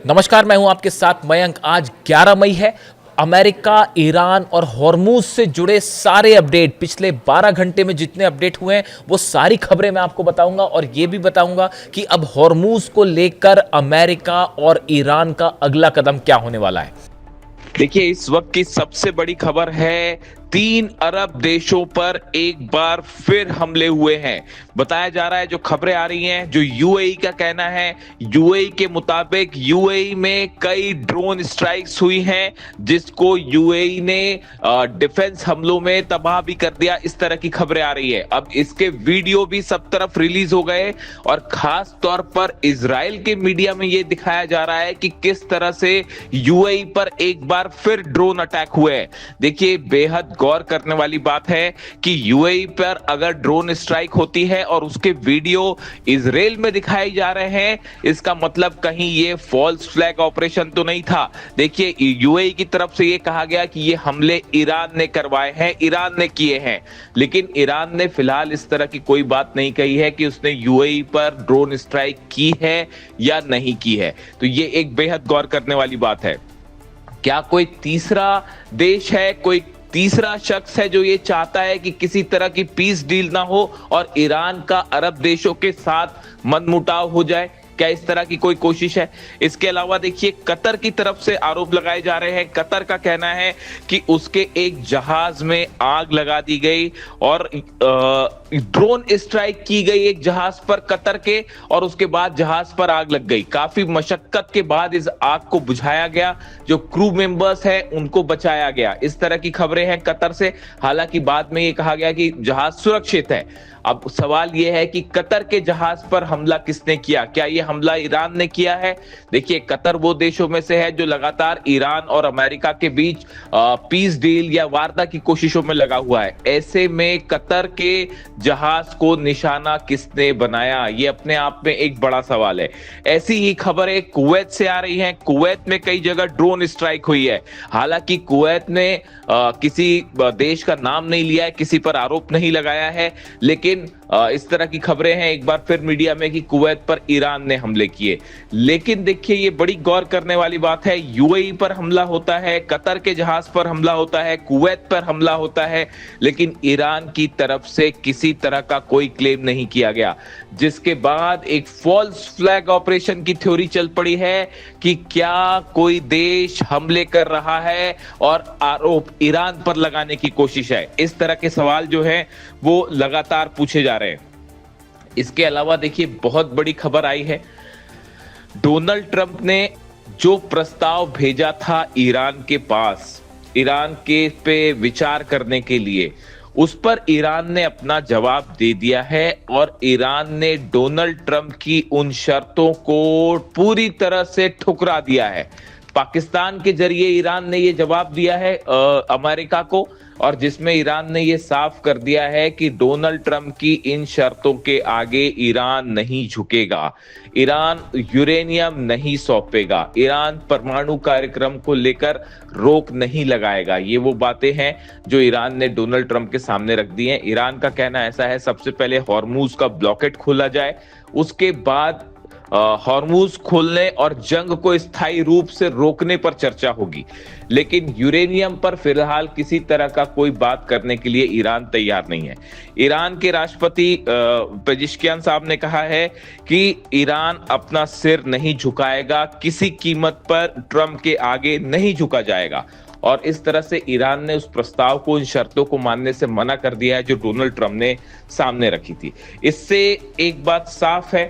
नमस्कार, मैं हूं आपके साथ मयंक। आज 11 मई है। अमेरिका, ईरान और हॉर्मूज से जुड़े सारे अपडेट, पिछले 12 घंटे में जितने अपडेट हुए हैं वो सारी खबरें मैं आपको बताऊंगा और ये भी बताऊंगा कि अब हॉर्मूज को लेकर अमेरिका और ईरान का अगला कदम क्या होने वाला है। देखिए, इस वक्त की सबसे बड़ी खबर है 3 अरब देशों पर एक बार फिर हमले हुए हैं। बताया जा रहा है, जो खबरें आ रही हैं, जो यूएई का कहना है, यूएई के मुताबिक यूएई में कई ड्रोन स्ट्राइक्स हुई हैं जिसको यूएई ने डिफेंस हमलों में तबाह भी कर दिया। इस तरह की खबरें आ रही है। अब इसके वीडियो भी सब तरफ रिलीज हो गए और खास तौर पर इजराइल के मीडिया में यह दिखाया जा रहा है कि किस तरह से यूएई पर एक बार फिर ड्रोन अटैक हुए हैं। देखिए, बेहद गौर करने वाली बात है कि यूएई पर अगर ड्रोन स्ट्राइक होती है और उसके वीडियो इजराइल में दिखाए जा रहे हैं, इसका मतलब कहीं ये फॉल्स फ्लैग ऑपरेशन तो नहीं था। देखिए, यूएई की तरफ से ये कहा गया कि ये हमले ईरान ने करवाए हैं, ईरान ने किए हैं, लेकिन ईरान ने फिलहाल इस तरह की कोई बात नहीं कही है कि उसने यूएई पर ड्रोन स्ट्राइक की है या नहीं की है। तो ये एक बेहद गौर करने वाली बात है। क्या कोई तीसरा देश है, कोई तीसरा शख्स है जो ये चाहता है कि किसी तरह की पीस डील ना हो और ईरान का अरब देशों के साथ मनमुटाव हो जाए? क्या इस तरह की कोई कोशिश है? इसके अलावा देखिए, कतर की तरफ से आरोप लगाए जा रहे हैं। कतर का कहना है कि उसके एक जहाज में आग लगा दी गई और ड्रोन स्ट्राइक की गई एक जहाज पर कतर के, और उसके बाद जहाज पर आग लग गई। काफी मशक्कत के बाद इस आग को बुझाया गया, जो क्रू मेंबर्स हैं उनको बचाया गया। इस तरह की खबरें हैं कतर से। हालांकि बाद में ये कहा गया कि जहाज सुरक्षित है। अब सवाल यह है कि कतर के जहाज पर हमला किसने किया? क्या यह हमला ईरान ने किया है? देखिए, कतर वो देशों में से है जो लगातार ईरान और अमेरिका के बीच पीस डील या वार्ता की कोशिशों में लगा हुआ है। ऐसे में कतर के जहाज को निशाना किसने बनाया, ये अपने आप में एक बड़ा सवाल है। ऐसी ही खबरें कुवैत से आ रही हैं। कुवैत में कई जगह ड्रोन स्ट्राइक हुई है। हालांकि कुवैत ने किसी देश का नाम नहीं लिया है, किसी पर आरोप नहीं लगाया है, लेकिन इस तरह की खबरें हैं एक बार फिर मीडिया में कि कुवैत पर ईरान ने हमले किए। लेकिन देखिए, ये बड़ी गौर करने वाली बात है। यूएई पर हमला होता है, कतर के जहाज पर हमला होता है, कुवैत पर हमला होता है, लेकिन ईरान की तरफ से किसी तरह का कोई क्लेम नहीं किया गया। जिसके बाद एक फॉल्स फ्लैग ऑपरेशन की थ्योरी चल पड़ी है कि क्या कोई देश हमले कर रहा है और आरोप ईरान पर लगाने की कोशिश है। इस तरह के सवाल जो है वो लगातार पूछे जा रहे हैं। इसके अलावा देखिए, बहुत बड़ी खबर आई है। डोनाल्ड ट्रंप ने जो प्रस्ताव भेजा था ईरान के पास, ईरान के पे विचार करने के लिए, उस पर ईरान ने अपना जवाब दे दिया है और ईरान ने डोनाल्ड ट्रंप की उन शर्तों को पूरी तरह से ठुकरा दिया है। पाकिस्तान के जरिए ईरान ने यह जवाब दिया है अमेरिका को, और जिसमें ईरान ने यह साफ कर दिया है कि डोनाल्ड ट्रंप की इन शर्तों के आगे ईरान नहीं झुकेगा, ईरान यूरेनियम नहीं सौंपेगा, ईरान परमाणु कार्यक्रम को लेकर रोक नहीं लगाएगा। ये वो बातें हैं जो ईरान ने डोनाल्ड ट्रंप के सामने रख दी हैं। ईरान का कहना ऐसा है, सबसे पहले हॉर्मूज का ब्लॉकेट खोला जाए, उसके बाद हॉर्मूज खोलने और जंग को स्थायी रूप से रोकने पर चर्चा होगी। लेकिन यूरेनियम पर फिलहाल किसी तरह का कोई बात करने के लिए ईरान तैयार नहीं है। ईरान के राष्ट्रपति पेजिशकियान साहब ने कहा है कि ईरान अपना सिर नहीं झुकाएगा, किसी कीमत पर ट्रंप के आगे नहीं झुका जाएगा। और इस तरह से ईरान ने उस प्रस्ताव को, उन शर्तों को मानने से मना कर दिया है जो डोनाल्ड ट्रंप ने सामने रखी थी। इससे एक बात साफ है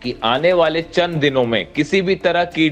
कि आने वाले चंद दिनों में किसी भी तरह की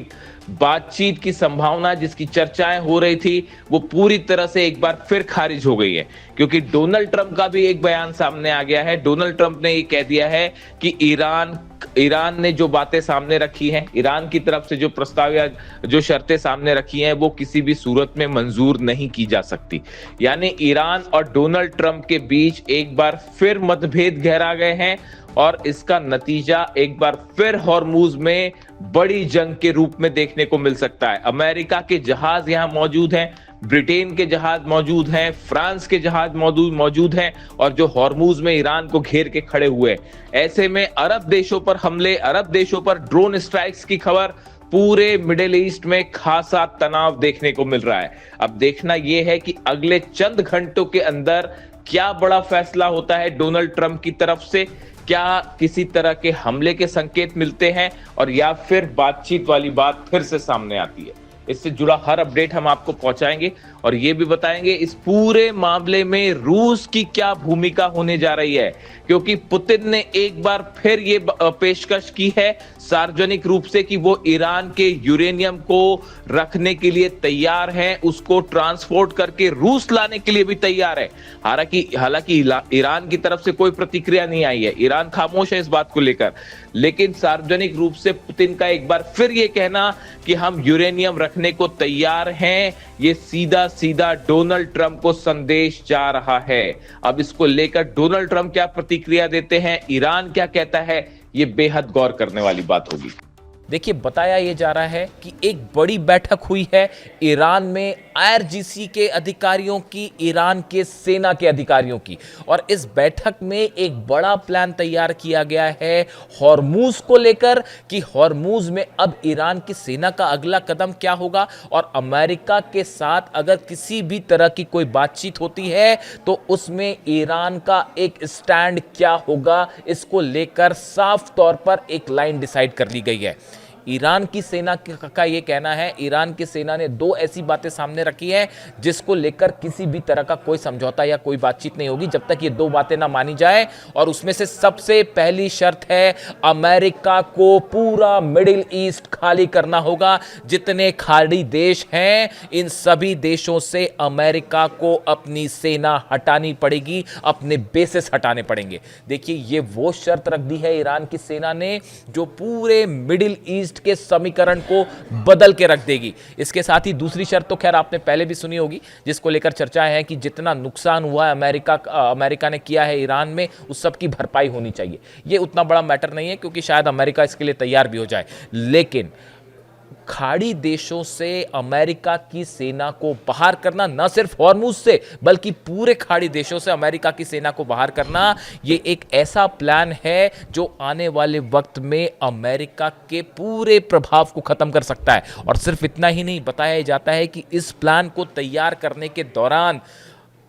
बातचीत की संभावना, जिसकी चर्चाएं हो रही थी, वो पूरी तरह से एक बार फिर खारिज हो गई है। क्योंकि डोनाल्ड ट्रंप का भी एक बयान सामने आ गया है। डोनाल्ड ट्रंप ने ये कह दिया है कि ईरान ने जो बातें सामने रखी हैं, ईरान की तरफ से जो प्रस्ताव या जो शर्तें सामने रखी हैं, वो किसी भी सूरत में मंजूर नहीं की जा सकती। यानी ईरान और डोनाल्ड ट्रंप के बीच एक बार फिर मतभेद गहरा गए हैं और इसका नतीजा एक बार फिर हॉर्मूज में बड़ी जंग के रूप में देखने को मिल सकता है। अमेरिका के जहाज यहां मौजूद हैं, ब्रिटेन के जहाज मौजूद हैं, फ्रांस के जहाज मौजूद हैं और जो हॉर्मूज में ईरान को घेर के खड़े हुए हैं। ऐसे में अरब देशों पर हमले, अरब देशों पर ड्रोन स्ट्राइक्स की खबर, पूरे मिडिल ईस्ट में खासा तनाव देखने को मिल रहा है। अब देखना यह है कि अगले चंद घंटों के अंदर क्या बड़ा फैसला होता है डोनाल्ड ट्रंप की तरफ से। क्या किसी तरह के हमले के संकेत मिलते हैं और या फिर बातचीत वाली बात फिर से सामने आती है। इससे जुड़ा हर अपडेट हम आपको पहुंचाएंगे और ये भी बताएंगे इस पूरे मामले में रूस की क्या भूमिका होने जा रही है, क्योंकि पुतिन ने एक बार फिर ये पेशकश की है सार्वजनिक रूप से कि वो ईरान के यूरेनियम को रखने के लिए तैयार हैं, उसको ट्रांसपोर्ट करके रूस लाने के लिए भी तैयार है। हालांकि ईरान की तरफ से कोई प्रतिक्रिया नहीं आई है, ईरान खामोश है इस बात को लेकर, लेकिन सार्वजनिक रूप से पुतिन का एक बार फिर ये कहना कि हम यूरेनियम रखने को तैयार हैं, ये सीधा सीधा डोनाल्ड ट्रंप को संदेश जा रहा है। अब इसको लेकर डोनाल्ड ट्रंप क्या प्रतिक्रिया देते हैं, ईरान क्या कहता है, ये बेहद गौर करने वाली बात होगी। देखिए, बताया यह जा रहा है कि एक बड़ी बैठक हुई है ईरान में आईआरजीसी के अधिकारियों की, ईरान के सेना के अधिकारियों की, और इस बैठक में एक बड़ा प्लान तैयार किया गया है हॉर्मूज को लेकर कि हॉर्मूज में अब ईरान की सेना का अगला कदम क्या होगा और अमेरिका के साथ अगर किसी भी तरह की कोई बातचीत होती है तो उसमें ईरान का एक स्टैंड क्या होगा, इसको लेकर साफ तौर पर एक लाइन डिसाइड कर ली गई है। ईरान की सेना का यह कहना है, ईरान की सेना ने दो ऐसी बातें सामने रखी हैं जिसको लेकर किसी भी तरह का कोई समझौता या कोई बातचीत नहीं होगी जब तक ये दो बातें ना मानी जाए। और उसमें से सबसे पहली शर्त है अमेरिका को पूरा मिडिल ईस्ट खाली करना होगा। जितने खाड़ी देश हैं इन सभी देशों से अमेरिका को अपनी सेना हटानी पड़ेगी, अपने बेसिस हटाने पड़ेंगे। देखिए, ये वो शर्त रख दी है ईरान की सेना ने जो पूरे मिडिल ईस्ट के समीकरण को बदल के रख देगी। इसके साथ ही दूसरी शर्त तो खैर आपने पहले भी सुनी होगी, जिसको लेकर चर्चा है कि जितना नुकसान हुआ है अमेरिका ने किया है ईरान में, उस सब की भरपाई होनी चाहिए। ये उतना बड़ा मैटर नहीं है क्योंकि शायद अमेरिका इसके लिए तैयार भी हो जाए, लेकिन खाड़ी देशों से अमेरिका की सेना को बाहर करना, न सिर्फ हॉर्मूज से बल्कि पूरे खाड़ी देशों से अमेरिका की सेना को बाहर करना, ये एक ऐसा प्लान है जो आने वाले वक्त में अमेरिका के पूरे प्रभाव को खत्म कर सकता है। और सिर्फ इतना ही नहीं, बताया जाता है कि इस प्लान को तैयार करने के दौरान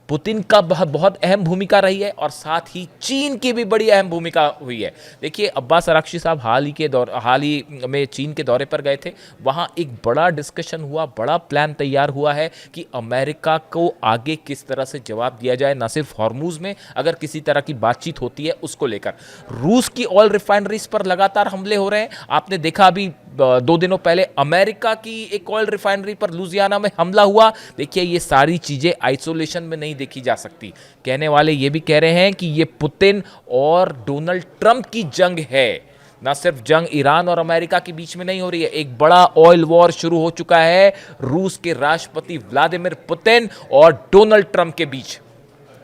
पुतिन का बहुत अहम भूमिका रही है और साथ ही चीन की भी बड़ी अहम भूमिका हुई है। देखिए, अब्बास अराक्ची साहब हाल ही में चीन के दौरे पर गए थे। वहाँ एक बड़ा डिस्कशन हुआ, बड़ा प्लान तैयार हुआ है कि अमेरिका को आगे किस तरह से जवाब दिया जाए, न सिर्फ हॉर्मूज में अगर किसी तरह की बातचीत होती है उसको लेकर। रूस की ऑयल रिफाइनरीज पर लगातार हमले हो रहे हैं। आपने देखा अभी 2 दिनों पहले अमेरिका की एक ऑयल रिफाइनरी पर लुजियाना में हमला हुआ। देखिए, ये सारी चीजें आइसोलेशन में नहीं देखी जा सकती। कहने वाले ये भी कह रहे हैं कि ये पुतिन और डोनाल्ड ट्रंप की जंग है, ना सिर्फ जंग ईरान और अमेरिका के बीच में नहीं हो रही है। एक बड़ा ऑयल वॉर शुरू हो चुका है रूस के राष्ट्रपति व्लादिमीर पुतिन और डोनाल्ड ट्रंप के बीच।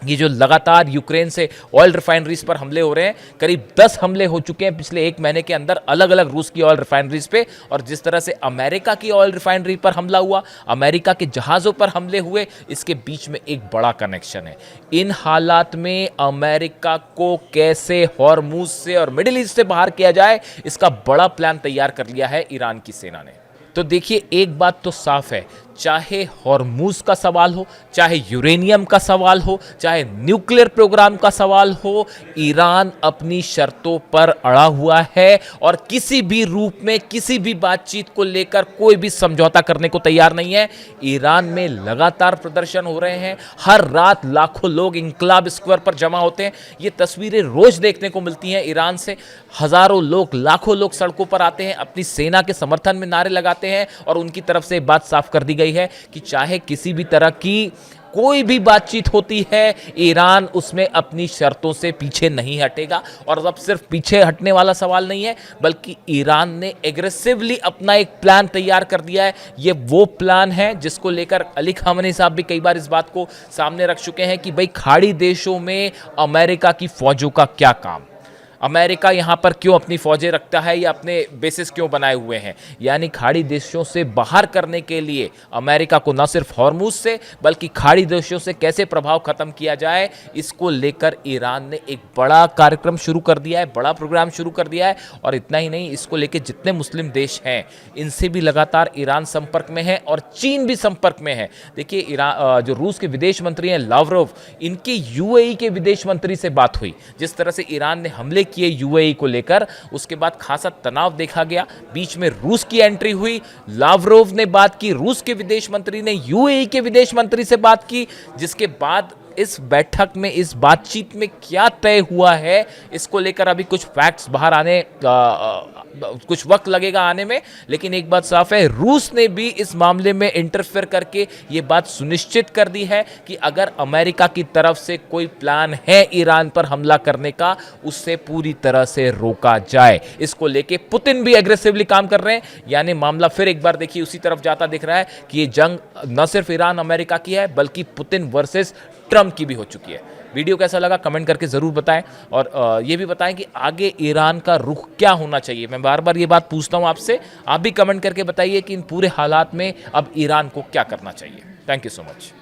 ये जो लगातार यूक्रेन से ऑयल रिफाइनरीज पर हमले हो रहे हैं, करीब 10 हमले हो चुके हैं पिछले 1 महीने के अंदर अलग अलग रूस की ऑयल रिफाइनरीज पे। और जिस तरह से अमेरिका की ऑयल रिफाइनरी पर हमला हुआ, अमेरिका के जहाज़ों पर हमले हुए, इसके बीच में एक बड़ा कनेक्शन है। इन हालात में अमेरिका को कैसे हॉर्मूज से और मिडिल ईस्ट से बाहर किया जाए, इसका बड़ा प्लान तैयार कर लिया है ईरान की सेना ने। तो देखिए, एक बात तो साफ है, चाहे हॉर्मूज का सवाल हो, चाहे यूरेनियम का सवाल हो, चाहे न्यूक्लियर प्रोग्राम का सवाल हो, ईरान अपनी शर्तों पर अड़ा हुआ है और किसी भी रूप में किसी भी बातचीत को लेकर कोई भी समझौता करने को तैयार नहीं है। ईरान में लगातार प्रदर्शन हो रहे हैं, हर रात लाखों लोग इंकलाब स्क्वायर पर जमा होते हैं। ये तस्वीरें रोज देखने को मिलती हैं ईरान से। हजारों लोग, लाखों लोग सड़कों पर आते हैं, अपनी सेना के समर्थन में नारे लगाते हैं और उनकी तरफ से बात साफ कर दी गई है कि चाहे किसी भी तरह की कोई भी बातचीत होती है, ईरान उसमें अपनी शर्तों से पीछे नहीं हटेगा। और अब सिर्फ पीछे हटने वाला सवाल नहीं है, बल्कि ईरान ने एग्रेसिवली अपना एक प्लान तैयार कर दिया है। ये वो प्लान है जिसको लेकर अली खामेनी साहब भी कई बार इस बात को सामने रख चुके हैं कि भाई खाड़ी देशों में अमेरिका की फौजों का क्या काम। अमेरिका यहाँ पर क्यों अपनी फौजें रखता है या अपने बेसिस क्यों बनाए हुए हैं, यानी खाड़ी देशों से बाहर करने के लिए अमेरिका को न सिर्फ हॉर्मुज से बल्कि खाड़ी देशों से कैसे प्रभाव खत्म किया जाए, इसको लेकर ईरान ने एक बड़ा कार्यक्रम शुरू कर दिया है, बड़ा प्रोग्राम शुरू कर दिया है। और इतना ही नहीं, इसको लेकर जितने मुस्लिम देश हैं इनसे भी लगातार ईरान संपर्क में है और चीन भी संपर्क में है। देखिए ईरान जो रूस के विदेश मंत्री हैं लावरोव, इनकी यूएई के विदेश मंत्री से बात हुई। जिस तरह से ईरान ने हमले किए यूएई को लेकर, उसके बाद खासा तनाव देखा गया, बीच में रूस की एंट्री हुई, लावरोव ने बात की, रूस के विदेश मंत्री ने यूएई के विदेश मंत्री से बात की, जिसके बाद इस बैठक में, इस बातचीत में क्या तय हुआ है इसको लेकर अभी कुछ फैक्ट्स बाहर आने कुछ वक्त लगेगा आने में। लेकिन एक बात साफ है, रूस ने भी इस मामले में इंटरफेयर करके ये बात सुनिश्चित कर दी है कि अगर अमेरिका की तरफ से कोई प्लान है ईरान पर हमला करने का, उससे पूरी तरह से रोका जाए। इसको लेके पुतिन भी एग्रेसिवली काम कर रहे हैं, यानी मामला फिर एक बार देखिए उसी तरफ जाता दिख रहा है कि ये जंग न सिर्फ ईरान अमेरिका की है बल्कि पुतिन वर्सेस ट्रंप की भी हो चुकी है। वीडियो कैसा लगा कमेंट करके ज़रूर बताएं और ये भी बताएं कि आगे ईरान का रुख क्या होना चाहिए। मैं बार बार ये बात पूछता हूं आपसे, आप भी कमेंट करके बताइए कि इन पूरे हालात में अब ईरान को क्या करना चाहिए। Thank you so much.